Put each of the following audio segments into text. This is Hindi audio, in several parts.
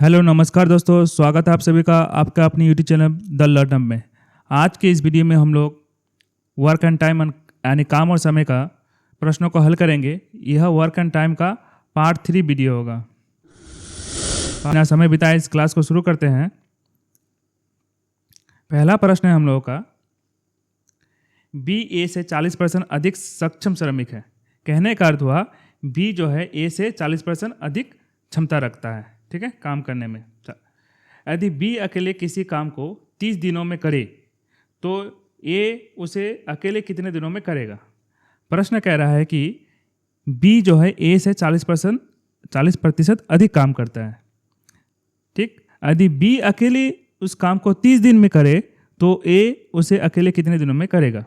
हेलो नमस्कार दोस्तों, स्वागत है आप सभी का आपका अपनी यूट्यूब चैनल द लर्नर में। आज के इस वीडियो में हम लोग वर्क एंड टाइम यानी काम और समय का प्रश्नों को हल करेंगे। यह वर्क एंड टाइम का पार्ट 3 वीडियो होगा। अपना समय बिताए इस क्लास को शुरू करते हैं। पहला प्रश्न है हम लोगों का, बी ए से 40% अधिक सक्षम श्रमिक है। कहने का अर्थ हुआ बी जो है ए से 40% अधिक क्षमता रखता है, ठीक है, काम करने में। यदि बी अकेले किसी काम को 30 दिनों में करे तो ए उसे अकेले कितने दिनों में करेगा। प्रश्न कह रहा है कि बी जो है ए से 40% अधिक काम करता है, ठीक। यदि बी अकेले उस काम को 30 दिन में करे तो ए उसे अकेले कितने दिनों में करेगा।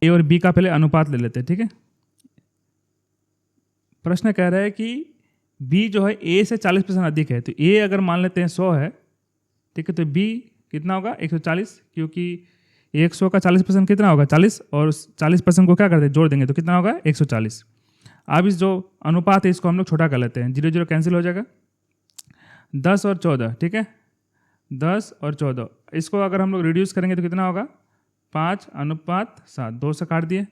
ए और बी का पहले अनुपात ले लेते हैं, ठीक है। प्रश्न कह रहा है कि बी जो है ए से 40% अधिक है, तो ए अगर मान लेते हैं 100 है, ठीक है, तो बी कितना होगा 140, क्योंकि 100 का 40% कितना होगा 40, और 40% को क्या करते हैं जोड़ देंगे तो कितना होगा 140। अब इस जो अनुपात है इसको हम लोग छोटा कर लेते हैं, 0 0 कैंसिल हो जाएगा, 10 और 14, ठीक है, 10 और 14। इसको अगर हम लोग रिड्यूस करेंगे तो कितना होगा 5:7, 2 से काट दिए,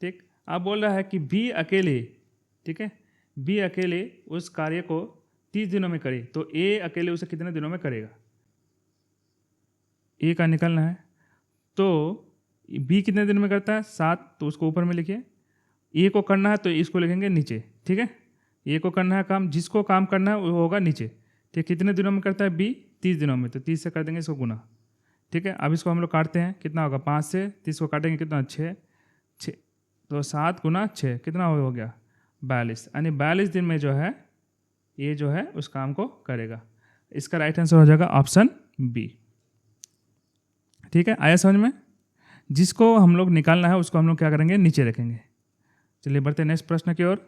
ठीक। अब बोल रहा है कि बी अकेले, ठीक है, बी अकेले उस कार्य को 30 दिनों में करे तो ए अकेले उसे कितने दिनों में करेगा। ए का निकलना है, तो बी कितने दिन में करता है 7, तो उसको ऊपर में लिखिए। ए को करना है तो इसको लिखेंगे नीचे, ठीक है। ए को करना है काम, जिसको काम करना है वो होगा नीचे, ठीक। कितने दिनों में करता है बी 30 दिनों में, तो 30 से कर देंगे इसको गुना, ठीक है। अब इसको हम लोग काटते हैं, कितना होगा 5 से 30 को काटेंगे कितना 6, तो 7 गुना 6 कितना हो गया 42, यानी 42 दिन में जो है ये जो है उस काम को करेगा। इसका राइट आंसर हो जाएगा ऑप्शन बी, ठीक है। आया समझ में। जिसको हम लोग निकालना है उसको हम लोग क्या करेंगे नीचे रखेंगे। चलिए बढ़ते हैं नेक्स्ट प्रश्न की ओर।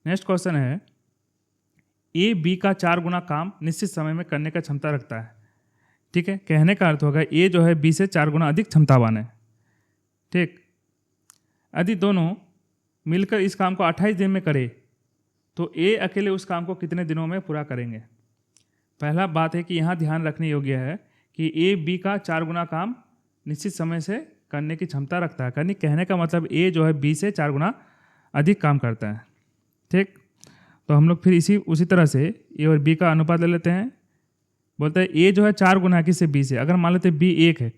नेक्स्ट क्वेश्चन है, ए बी का 4 गुना काम निश्चित समय में करने का क्षमता रखता है, ठीक है। कहने का अर्थ होगा ए जो है बी से 4 गुना अधिक क्षमतावान है, ठीक। यदि दोनों मिलकर इस काम को 28 दिन में करे तो ए अकेले उस काम को कितने दिनों में पूरा करेंगे। पहला बात है कि यहाँ ध्यान रखने योग्य है कि ए बी का 4 गुना काम निश्चित समय से करने की क्षमता रखता है। कहने का मतलब ए जो है बी से 4 गुना अधिक काम करता है, ठीक। तो हम लोग फिर उसी तरह से ए और बी का अनुपात ले लेते हैं। बोलते हैं ए जो है 4 गुना किससे बी से, अगर मान लेते हैं बी 1 है,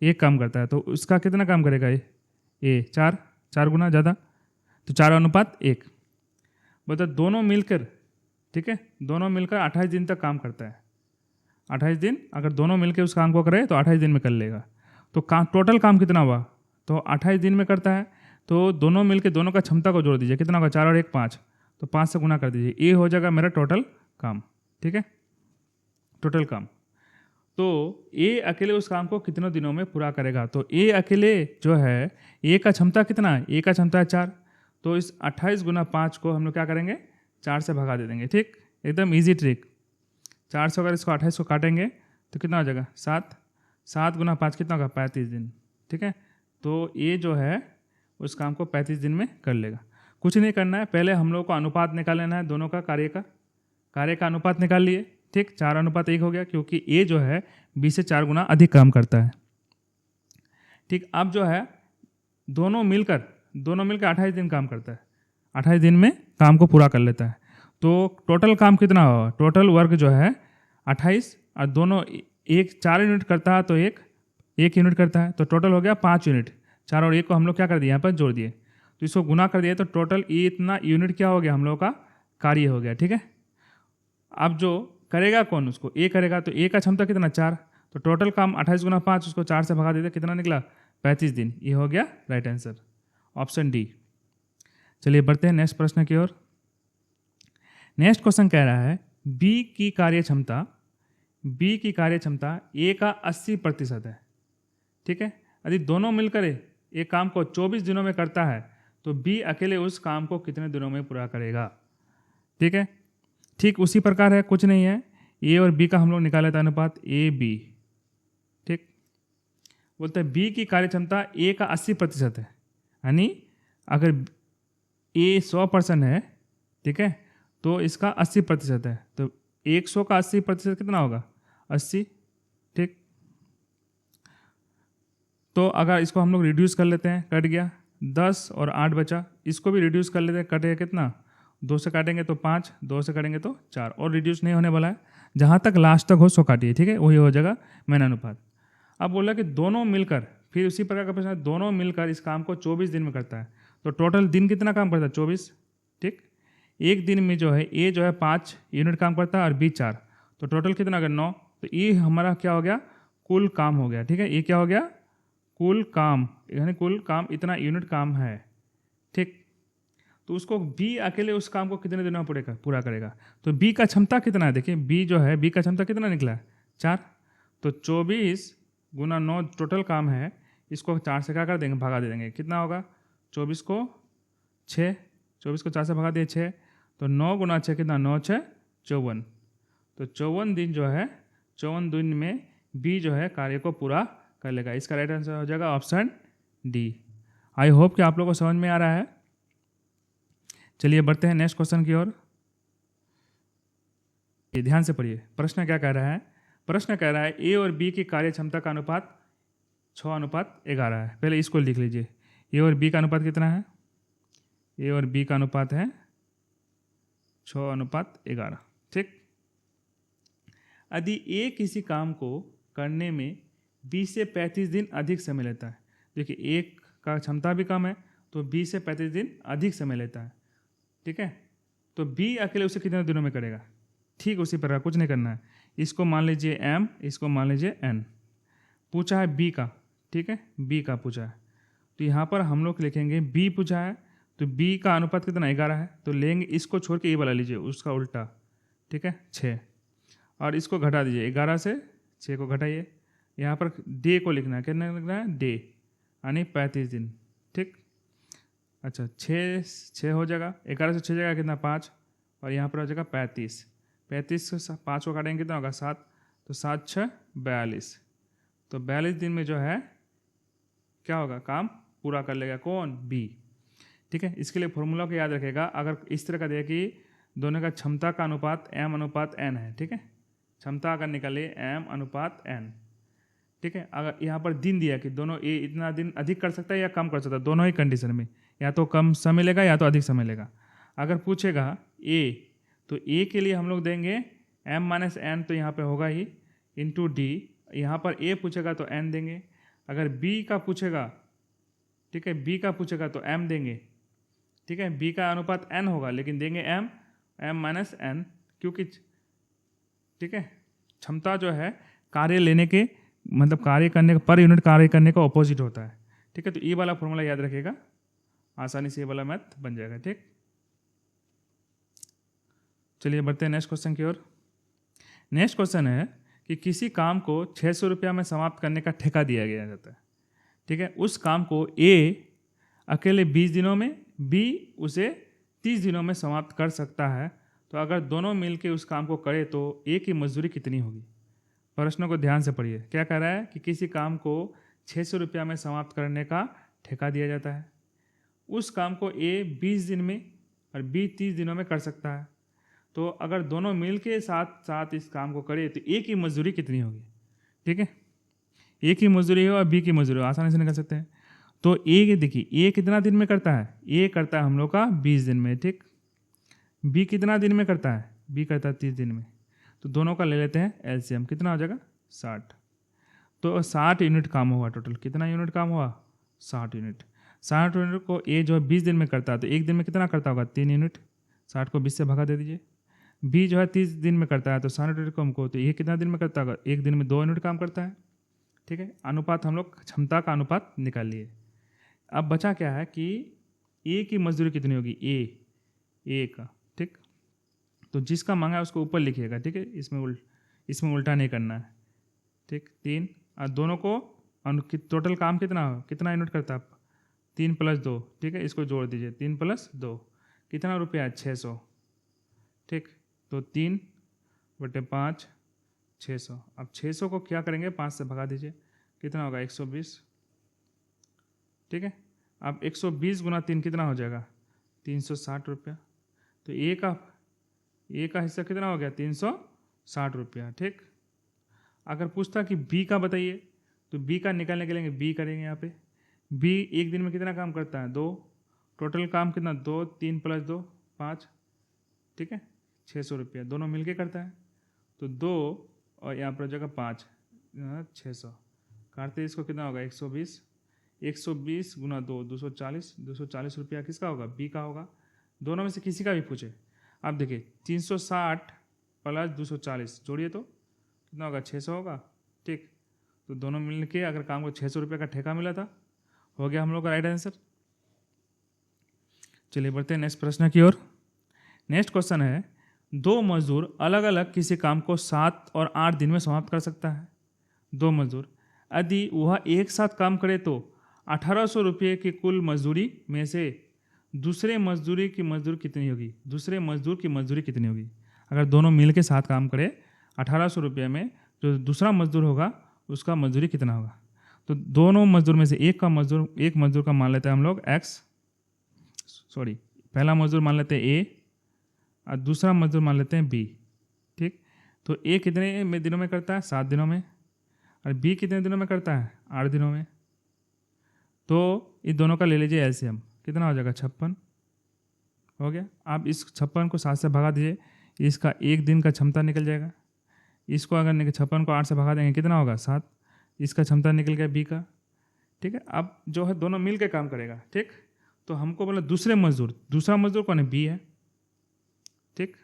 1 काम करता है तो उसका कितना काम करेगा ए 4 गुना ज़्यादा, तो 4:1। बोलते दोनों मिलकर, ठीक है, दोनों मिलकर 28 दिन तक काम करता है। 28 दिन अगर दोनों मिलकर उस काम को करे तो 28 दिन में कर लेगा। तो टोटल काम कितना हुआ, तो 28 दिन में करता है, तो दोनों मिलकर दोनों का क्षमता को जोड़ दीजिए, कितना होगा 4 और 1 5, तो 5 से गुना कर दीजिए, ये हो जाएगा मेरा टोटल काम, ठीक है, टोटल काम। तो ए अकेले उस काम को कितने दिनों में पूरा करेगा। तो ए अकेले जो है ए का क्षमता कितना है, ए का क्षमता है 4, तो इस 28 गुना 5 को हम लोग क्या करेंगे 4 से भगा दे देंगे, ठीक। एकदम इजी ट्रिक। 4 से अगर इसको 28 को काटेंगे तो कितना हो जाएगा 7, 7 गुना 5 कितना होगा 35 दिन, ठीक है। तो ये जो है उस काम को 35 दिन में कर लेगा। कुछ नहीं करना है, पहले हम लोग को अनुपात निकाल लेना है, दोनों का कार्य का अनुपात निकाल लिए, ठीक। 4:1 हो गया, क्योंकि ए जो है बी से 4 गुना अधिक काम करता है, ठीक। अब जो है दोनों मिलकर 28 दिन काम करता है, 28 दिन में काम को पूरा कर लेता है। तो टोटल काम कितना होगा, टोटल वर्क जो है 28, और दोनों 4 यूनिट करता है तो एक यूनिट करता है, तो टोटल हो गया 5 यूनिट। 4 और 1 को हम लोग क्या कर दिए यहाँ पर जोड़ दिए, तो इसको गुना कर दिए, तो टोटल ये इतना यूनिट क्या हो गया हम लोग का कार्य हो गया, ठीक है। अब जो करेगा कौन, उसको ए करेगा, तो ए का क्षमता कितना 4, तो टोटल काम 28 गुना 5, उसको 4 से भगा देते, कितना निकला 35 दिन। ये हो गया राइट आंसर ऑप्शन डी। चलिए बढ़ते हैं नेक्स्ट प्रश्न की ओर। नेक्स्ट क्वेश्चन कह रहा है, बी की कार्य क्षमता ए का 80% है, ठीक है। यदि दोनों मिलकर एक काम को 24 दिनों में करता है तो बी अकेले उस काम को कितने दिनों में पूरा करेगा, ठीक है। ठीक उसी प्रकार है, कुछ नहीं है, ए और बी का हम लोग निकाले था अनुपात ए बी, ठीक। बोलते हैं बी की कार्य क्षमता ए का 80% है, यानी अगर ए 100% है, ठीक है, तो इसका 80% है, तो 100 का 80% कितना होगा? 80। ठीक, तो अगर इसको हम लोग रिड्यूस कर लेते हैं, कट गया 10 और 8 बचा, इसको भी रिड्यूस कर लेते हैं, कटेगा कितना? 2 से काटेंगे तो 5, 2 से काटेंगे तो 4, और रिड्यूस नहीं होने वाला है, जहाँ तक लास्ट तक हो सो काटिए। ठीक है, वही हो जाएगा मेन अनुपात। अब बोला कि दोनों मिलकर, फिर उसी प्रकार का प्रश्न है, दोनों मिलकर इस काम को 24 दिन में करता है, तो टोटल दिन कितना काम करता है? 24। ठीक, एक दिन में जो है ए जो है 5 यूनिट काम करता है और बी 4, तो टोटल कितना अगर 9, तो ये हमारा क्या हो गया? कुल काम हो गया। ठीक है, ये क्या हो गया? कुल काम, यानी कुल काम इतना यूनिट काम है। ठीक, तो उसको बी अकेले उस काम को कितने दिनों में पूरा करेगा? तो बी का क्षमता कितना है? देखिए बी जो है, बी का क्षमता कितना निकला है? 4। तो 24 गुना 9 टोटल काम है, इसको 4 से क्या कर देंगे? भगा दे देंगे। कितना होगा? 24 को 6, 24 को 4 से भगा दिए 6, तो 9 गुना 6 कितना? 9 6 54। तो 54 दिन जो है, 54 दिन में बी जो है कार्य को पूरा कर लेगा। इसका राइट आंसर हो जाएगा ऑप्शन डी। आई होप कि आप लोगों को समझ में आ रहा है। चलिए बढ़ते हैं नेक्स्ट क्वेश्चन की ओर। ये ध्यान से पढ़िए, प्रश्न क्या कह रहा है? प्रश्न कह रहा है ए और बी की कार्य क्षमता का अनुपात 6:11 है। पहले इसको लिख लीजिए, ए और बी का अनुपात कितना है? ए और बी का अनुपात है 6:11। ठीक, यदि ए किसी काम को करने में 20 से 35 दिन अधिक समय लेता है, देखिए ए का क्षमता भी कम है, तो 20 से 35 दिन अधिक समय लेता है। ठीक है, तो बी अकेले उसे कितने दिनों में करेगा? ठीक उसी प्रकार, कुछ नहीं करना है। इसको मान लीजिए एम, इसको मान लीजिए एन। पूछा है बी का, ठीक है, बी का पूछा है, तो यहाँ पर हम लोग लिखेंगे बी पूछा है, तो बी का अनुपात कितना? 11 है, तो लेंगे इसको छोड़ के ये वाला लीजिए, उसका उल्टा। ठीक है, 6, और इसको घटा दीजिए, 11 से 6 को घटाइए। यहाँ पर डे को लिखना है, कितना लिखना है? डे, यानी 35 दिन। ठीक, अच्छा 6 हो जाएगा, 11 से 6 जाएगा कितना? 5, और यहाँ पर हो जाएगा 35। 35 से 5 को काटेंगे कितना होगा? 7, तो 7 6 42। तो 42 दिन में जो है क्या होगा? काम पूरा कर लेगा। कौन? बी। ठीक है, इसके लिए फॉर्मूला को याद रखेगा। अगर इस तरह का दे कि दोनों का क्षमता का अनुपात m अनुपात n है, ठीक है, क्षमता अगर निकाले m अनुपात n, ठीक है, अगर यहाँ पर दिन दिया कि दोनों ए इतना दिन अधिक कर सकता है या कम कर सकता है, दोनों ही कंडीशन में या तो कम समय लेगा या तो अधिक समय लेगा। अगर पूछेगा ए, तो ए के लिए हम लोग देंगे m-n, तो यहाँ पे होगा ही इंटू डी। यहाँ पर ए पूछेगा तो n देंगे। अगर बी का पूछेगा, ठीक है, बी का पूछेगा तो m देंगे। ठीक है, बी का अनुपात n होगा, लेकिन देंगे m-n, क्योंकि ठीक है क्षमता जो है कार्य लेने के मतलब कार्य करने का, पर यूनिट कार्य करने का ऑपोजिट होता है। ठीक है, तो ये वाला फॉर्मूला याद रखेगा, आसानी से ये वाला मैथ बन जाएगा। ठीक, चलिए बढ़ते हैं नेक्स्ट क्वेश्चन की ओर। नेक्स्ट क्वेश्चन है कि किसी काम को 600 रुपया में समाप्त करने का ठेका दिया गया जाता है। ठीक है, उस काम को ए अकेले 20 दिनों में, बी उसे 30 दिनों में समाप्त कर सकता है, तो अगर दोनों मिलकर उस काम को करे तो ए की मजदूरी कितनी होगी? प्रश्नों को ध्यान से पढ़िए। क्या कह रहा है कि किसी काम को 600 रुपया में समाप्त करने का ठेका दिया जाता है, उस काम को ए 20 दिन में और बी 30 दिनों में कर सकता है, तो अगर दोनों मिल के साथ साथ इस काम को करे तो ए की मजदूरी कितनी होगी? ठीक है, ए की मजदूरी हो और बी की मजदूरी हो, आसानी से निकल सकते हैं। तो ए देखिए, ए कितना दिन में करता है? ए करता है हम लोग का 20 दिन में। ठीक, बी कितना दिन में करता है? बी करता है 30 दिन में। तो दोनों का ले लेते हैं एलसीएम, कितना हो जाएगा? 60। तो 60 यूनिट काम हुआ। टोटल कितना यूनिट काम हुआ? 60 यूनिट। 60 यूनिट को ए जो है 20 दिन में करता है, तो एक दिन में कितना करता होगा? 3 यूनिट। 60 को 20 से भगा दे दीजिए। बी जो है 30 दिन में करता है, तो 60 यूनिट को हमको, तो ये कितना दिन में करता होगा? एक दिन में 2 यूनिट काम करता है। ठीक है, अनुपात हम लोग क्षमता का अनुपात निकाल लिए। अब बचा क्या है कि ए की मजदूरी कितनी होगी? ए का। ठीक, तो जिसका मांगा है उसको ऊपर लिखिएगा। ठीक है, इसमें उल्टा नहीं करना है। ठीक, 3 और दोनों को टोटल काम कितना यूनिट करता है? 3 + 2। ठीक है, इसको जोड़ दीजिए, 3 + 2 कितना रुपया? 600। ठीक, तो 3/5 600। अब 600 को क्या करेंगे? 5 से भगा दीजिए, कितना होगा? 120। ठीक है, अब 120 गुना 3 कितना हो जाएगा? 360 रुपया। तो ए का हिस्सा कितना हो गया? 60 रुपया। ठीक, अगर पूछता कि बी का बताइए तो बी का निकालने के लिए बी करेंगे। यहाँ पे बी एक दिन में कितना काम करता है? 2। टोटल काम कितना? 2, 3 + 2 5। ठीक है, 600 रुपया दोनों मिलके करता है। तो 2 और यहाँ पर जगह 5, 600 काटते इसको कितना होगा? 120। 120 × 2 240। 240 रुपया किसका होगा? बी का होगा। दोनों में से किसी का भी पूछे। आप देखिए 360 + 240 जोड़िए तो कितना होगा? 600 होगा। ठीक, तो दोनों मिल के अगर काम को 600 रुपये का ठेका मिला था, हो गया हम लोग का राइट आंसर। चलिए बढ़ते हैं नेक्स्ट प्रश्न की ओर। नेक्स्ट क्वेश्चन है, 2 मजदूर अलग अलग किसी काम को 7 और 8 दिन में समाप्त कर सकता है। 2 मजदूर यदि वह एक साथ काम करे तो 1800 रुपये की कुल मजदूरी में से दूसरे मजदूर की मजदूरी कितनी होगी? दूसरे मजदूर की मजदूरी कितनी होगी? अगर दोनों मिल के साथ काम करे 1800 रुपये में, जो दूसरा मजदूर होगा उसका मजदूरी कितना होगा? तो दोनों मजदूर में से एक मजदूर का मान लेते हैं हम लोग पहला मजदूर मान लेते हैं ए और दूसरा मजदूर मान लेते हैं बी। ठीक, तो ए कितने दिनों में करता है? 7 दिनों में। और बी कितने दिनों में करता है? 8 दिनों में। तो इन दोनों का ले लीजिए एलसीएम, कितना हो जाएगा? 56 हो गया। आप इस 56 को 7 से भगा दीजिए, इसका एक दिन का क्षमता निकल जाएगा। इसको अगर 56 को 8 से भगा देंगे कितना होगा? 7। इसका क्षमता निकल गया बी का। ठीक है, अब जो है दोनों मिल के काम करेगा। ठीक, तो हमको बोला दूसरा मजदूर कौन है? बी है। ठीक,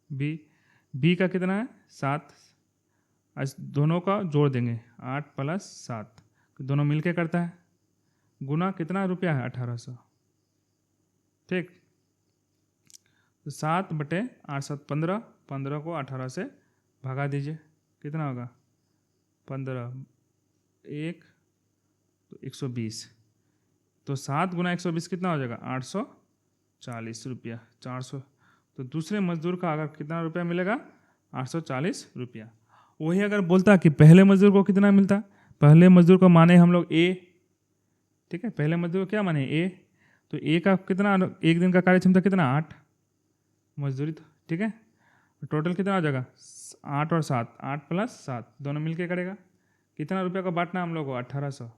बी का कितना है? 7। आज दोनों का जोड़ देंगे 8 + 7, दोनों मिलके करता है। गुना कितना रुपया है? 1800। ठीक, तो 7/8 7 15, 15 को 18 से भगा दीजिए, कितना होगा? 15 1 तो 120। तो 7 × 120 कितना हो जाएगा? 840 रुपया। 400। तो दूसरे मजदूर का अगर कितना रुपया मिलेगा? 840 रुपया। वही अगर बोलता कि पहले मजदूर को कितना मिलता? पहले मजदूर को माने हम लोग ए। ठीक है, पहले मजदूर को क्या माने? ए। तो ए का कितना, एक दिन का कार्य क्षमता कितना? 8 मजदूरी। तो ठीक है, टोटल कितना हो जाएगा? 8 और 7, 8 + 7 दोनों मिलके करेगा। कितना रुपया का बांटना हम लोग को? 1800।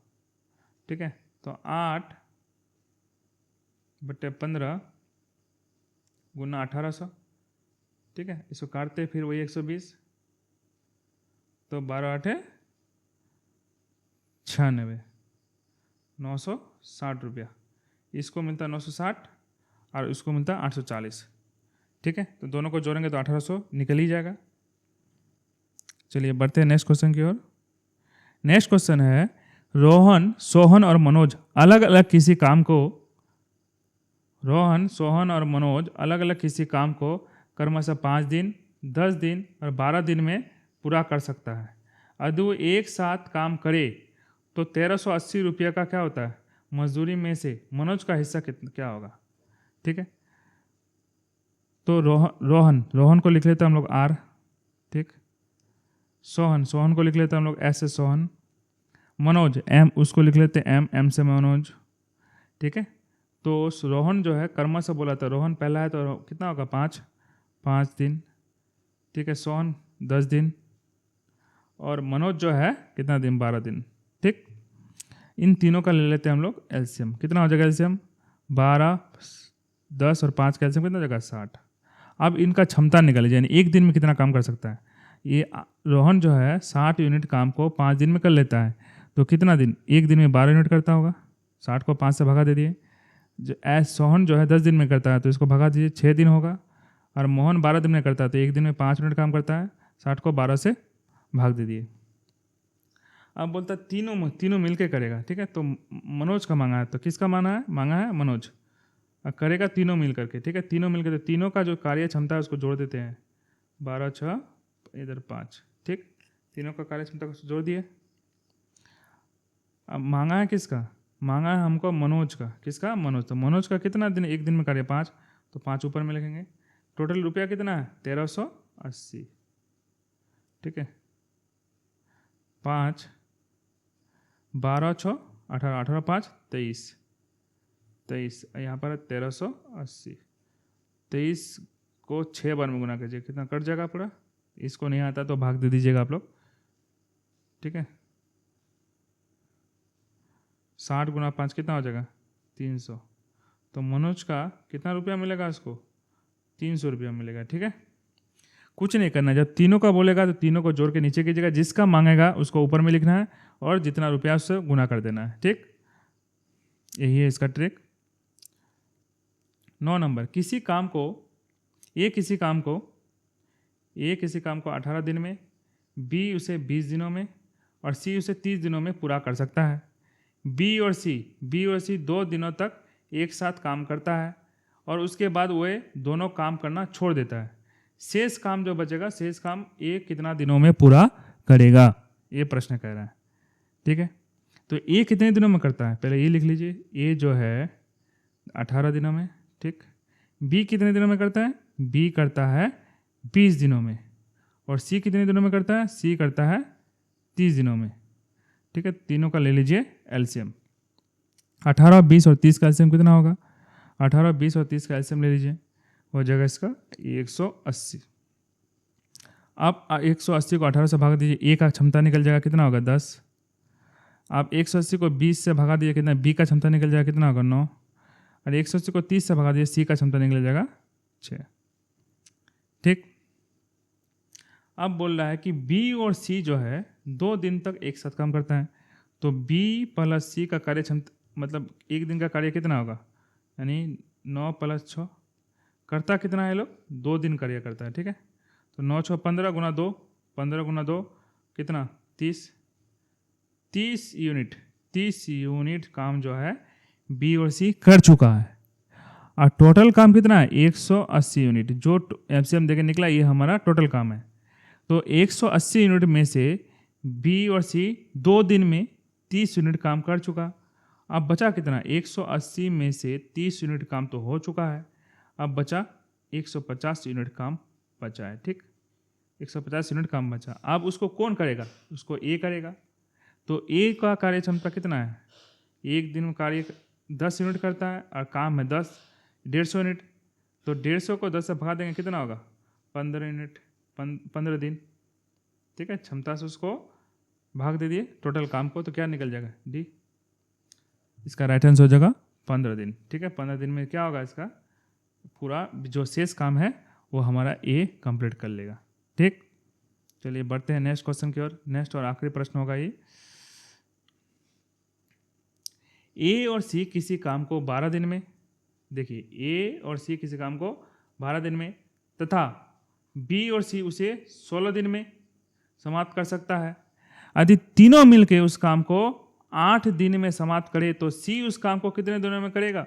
ठीक है, तो 8/15 × 1800। ठीक है, इसको काटते फिर वही 120, तो 12 8 96, 960 रुपया। इसको मिलता 960 और इसको मिलता 840। ठीक है, तो दोनों को जोड़ेंगे तो 1800 निकल ही जाएगा। चलिए बढ़ते हैं नेक्स्ट क्वेश्चन की ओर। नेक्स्ट क्वेश्चन है, रोहन, सोहन और मनोज अलग अलग किसी काम को क्रमशः 5 दिन, 10 दिन और 12 दिन में पूरा कर सकता है। यदि वो एक साथ काम करे तो 1380 रुपये का क्या होता है? मजदूरी में से मनोज का हिस्सा क्या होगा? ठीक है, तो रोहन को लिख लेते हैं हम लोग आर। ठीक, सोहन को लिख लेते हैं हम लोग एस से सोहन। मनोज एम, उसको लिख लेते हैं एम से मनोज। ठीक है, तो रोहन जो है कर्म से बोला था, रोहन पहला है तो कितना होगा? 5 दिन। ठीक है, सोहन 10 दिन और मनोज जो है कितना दिन? 12 दिन। ठीक, इन तीनों का ले लेते हैं हम लोग एलसीएम। कितना हो जाएगा एलसीएम? 12 10 और 5 का एलसीएम कितना हो जाएगा? 60। अब इनका क्षमता निकालिए, यानी एक दिन में कितना काम कर सकता है। ये रोहन जो है 60 यूनिट काम को 5 दिन में कर लेता है, तो कितना दिन? एक दिन में 12 यूनिट करता होगा। 60 को 5 से भगा दे दिए। जो सोहन जो है 10 दिन में करता है तो इसको भगा दीजिए, 6 दिन होगा। और मोहन 12 दिन में करता है तो एक दिन में 5 यूनिट काम करता है। 60 को 12 से भाग दे दिए। अब बोलता है तीनों मिलके करेगा। ठीक है, तो मनोज का मांगा है, तो किसका मांगा है? मनोज। करेगा तीनों मिल करके। ठीक है, तीनों मिल करके, तीनों का जो कार्य क्षमता है उसको जोड़ देते हैं। 12 6 इधर 5। ठीक, तीनों का कार्य क्षमता को जोड़ दिए। अब मांगा है किसका? मांगा है हमको मनोज का। किसका? मनोज। तो मनोज का कितना दिन, एक दिन में कार्य? 5, तो 5 ऊपर में लिखेंगे। टोटल रुपया कितना है? 1380। ठीक है, 5 12 6 18 18 5 23 यहाँ पर 1380। 23 को 6 बार में गुना कीजिए, कितना कट जाएगा पूरा? इसको नहीं आता तो भाग दे दीजिएगा आप लोग, ठीक है। 60 गुना 5 कितना हो जाएगा? 300। तो मनोज का कितना रुपया मिलेगा उसको? 300 रुपया मिलेगा, ठीक है। कुछ नहीं करना, जब तीनों का बोलेगा तो तीनों को जोड़ के नीचे कीजिएगा, जिसका मांगेगा उसको ऊपर में लिखना है और जितना रुपया उससे गुना कर देना है, ठीक। यही है इसका ट्रिक। 9 नंबर, किसी काम को ए किसी काम को 18 दिन में, बी उसे 20 दिनों में और सी उसे 30 दिनों में पूरा कर सकता है। बी और सी 2 दिनों तक एक साथ काम करता है और उसके बाद वह दोनों काम करना छोड़ देता है। शेष काम जो बचेगा, शेष काम ए कितना दिनों में पूरा करेगा, ये प्रश्न कह रहा है, ठीक है। तो ए कितने दिनों में करता है, पहले ये लिख लीजिए। ए जो है 18 दिनों में, ठीक। बी कितने दिनों में करता है? बी करता है 20 दिनों में। और सी कितने दिनों में करता है? सी करता है 30 दिनों में, ठीक है। तीनों का ले लीजिए एलसीएम। 18, 20 और 30 का एलसीएम कितना होगा? 18, 20 और 30 का एलसीएम ले लीजिए, हो जाएगा इसका 180। आप 180 को 18 से भाग दीजिए, ए का क्षमता निकल जाएगा, कितना होगा? 10। आप 180 को 20 से भगा दीजिए, कितना? बी का क्षमता निकल जाएगा, कितना होगा? 9। और 180 को 30 से भगा दीजिए, सी का क्षमता निकल जाएगा 6, ठीक। अब बोल रहा है कि बी और सी जो है 2 दिन तक एक साथ काम करता है, तो बी प्लस सी का कार्य क्षमता मतलब एक दिन का कार्य कितना होगा? यानी 9 + 6 करता कितना है लोग? 2 दिन कार्य करता है, ठीक है। तो 9 × 6 15 गुना 2, 15 गुना 2 कितना? 30 यूनिट। 30 यूनिट काम जो है बी और सी कर चुका है। और टोटल काम कितना है? 180 यूनिट। जो एमसीएम देके निकला ये हमारा टोटल काम है। तो 180 यूनिट में से बी और सी 2 दिन में 30 यूनिट काम कर चुका। अब बचा कितना? 180 में से 30 यूनिट काम तो हो चुका है, अब बचा 150 यूनिट काम बचा है, ठीक। 150 यूनिट काम बचा। अब उसको कौन करेगा? उसको ए करेगा। तो ए का कार्य क्षमता कितना है? एक दिन में कार्य 10 यूनिट करता है और काम है 10, 150 यूनिट। तो 150 को 10 से भगा देंगे, कितना होगा? 15 यूनिट, 15 दिन, ठीक है। क्षमता से उसको भाग दे दिए टोटल काम को, तो क्या निकल जाएगा? डी। इसका राइट आंसर हो जाएगा 15 दिन, ठीक है। 15 दिन में क्या होगा? इसका पूरा जो शेष काम है वो हमारा ए कंप्लीट कर लेगा, ठीक। चलिए बढ़ते हैं नेक्स्ट क्वेश्चन की ओर। नेक्स्ट और आखिरी प्रश्न होगा ये, ए और सी किसी काम को 12 दिन में, देखिए ए और सी किसी काम को 12 दिन में तथा बी और सी उसे 16 दिन में समाप्त कर सकता है। यदि तीनों मिलकर उस काम को 8 दिन में समाप्त करे तो सी उस काम को कितने दिनों में करेगा?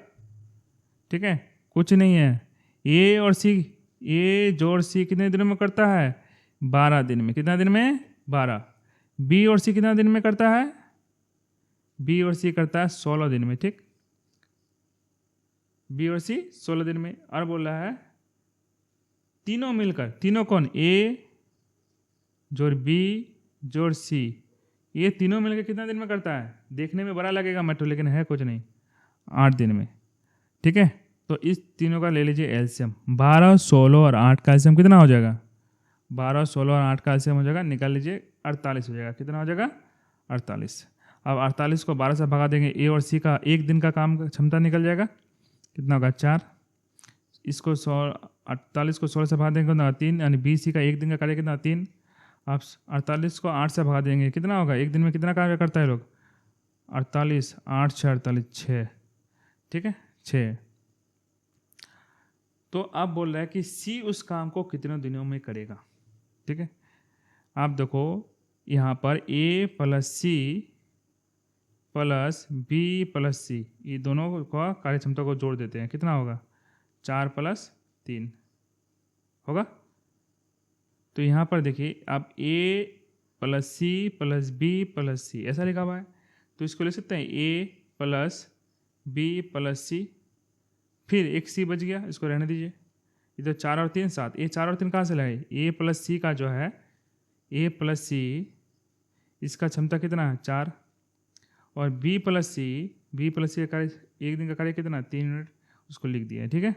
ठीक है, कुछ नहीं है। ए और सी, ए जोड़ सी कितने दिनों में करता है? 12 दिन में। कितना दिन में? 12। बी और सी कितना दिन में करता है? बी और सी करता है 16 दिन में, ठीक। बी और सी 16 दिन में। और बोल रहा है तीनों मिलकर, तीनों कौन? ए जोड़ बी जोड़ सी, ये तीनों मिलकर कितना दिन में करता है? देखने में बड़ा लगेगा मेट्रो, लेकिन है कुछ नहीं, 8 दिन में, ठीक है। तो इस तीनों का ले लीजिए एलसीएम। 12, 16 और 8 का एलसीएम कितना हो जाएगा? 12, 16 और 8 का एलसीएम हो जाएगा, निकाल लीजिए, 48 हो जाएगा। कितना हो जाएगा? 48। अब 48 को 12 से भगा देंगे, ए और सी का एक दिन का काम क्षमता निकल जाएगा, कितना होगा? 4। इसको 48 को 16 से भगा देंगे कितना? 3, यानी बी सी का एक दिन का कार्य कितना? 3। आप 48 को 8 से भगा देंगे, कितना होगा? एक दिन में कितना कार्य करता है लोग? 48, 8 6 48, 6, ठीक है, 6। तो अब बोल रहा है कि सी उस काम को कितने दिनों में करेगा, ठीक है। आप देखो यहाँ पर a plus C plus B plus c, ये दोनों का कार्य क्षमता को जोड़ देते हैं, कितना होगा? 4 + 3 होगा। तो यहाँ पर देखिए आप A plus C plus B plus C ऐसा लिखा हुआ है, तो इसको ले सकते हैं A plus B plus C, फिर एक सी बच गया, इसको रहने दीजिए। इधर 4 और 3 7, ये 4 और 3 कहाँ से लाए? ए प्लस सी का जो है, ए प्लस सी इसका क्षमता कितना है? 4। और बी प्लस सी का कार्य एक दिन का कार्य कितना? 3 यूनिट, उसको लिख दिया है, ठीक है।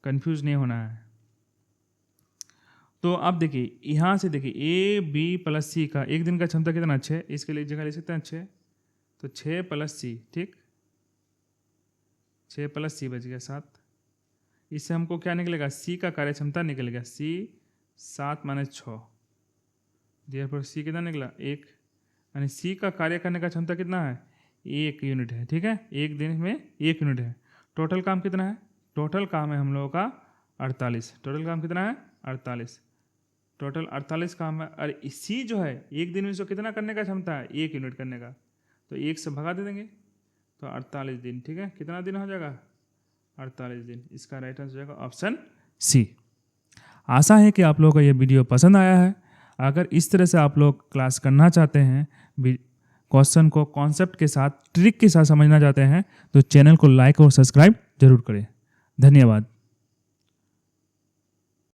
कंफ्यूज नहीं होना है। तो आप देखिए यहाँ से देखिए ए बी प्लस सी का एक दिन का क्षमता कितना 6, इसके लिए जगह ले सकते हैं 6, तो 6 प्लस सी, ठीक, 6 प्लस सी बच गया 7। इससे हमको क्या निकलेगा, सी का कार्य क्षमता निकलेगा सी 7 माइनस 6, देयरफॉर सी कितना निकला 1, यानी सी का कार्य करने का क्षमता कितना है 1 यूनिट है, ठीक है, एक दिन में 1 यूनिट है। टोटल काम कितना है, टोटल काम है हम लोगों का 48, टोटल काम कितना है 48, टोटल 48 काम है। और सी जो है एक दिन में इसको कितना करने का क्षमता है 1 यूनिट करने का, तो 1 से भगा दे देंगे तो 48 दिन, ठीक है, कितना दिन हो जाएगा 48 दिन। इसका राइट आंसर हो जाएगा ऑप्शन सी। आशा है कि आप लोगों को ये वीडियो पसंद आया है। अगर इस तरह से आप लोग क्लास करना चाहते हैं, क्वेश्चन को कॉन्सेप्ट के साथ, ट्रिक के साथ समझना चाहते हैं, तो चैनल को लाइक और सब्सक्राइब जरूर करें। धन्यवाद।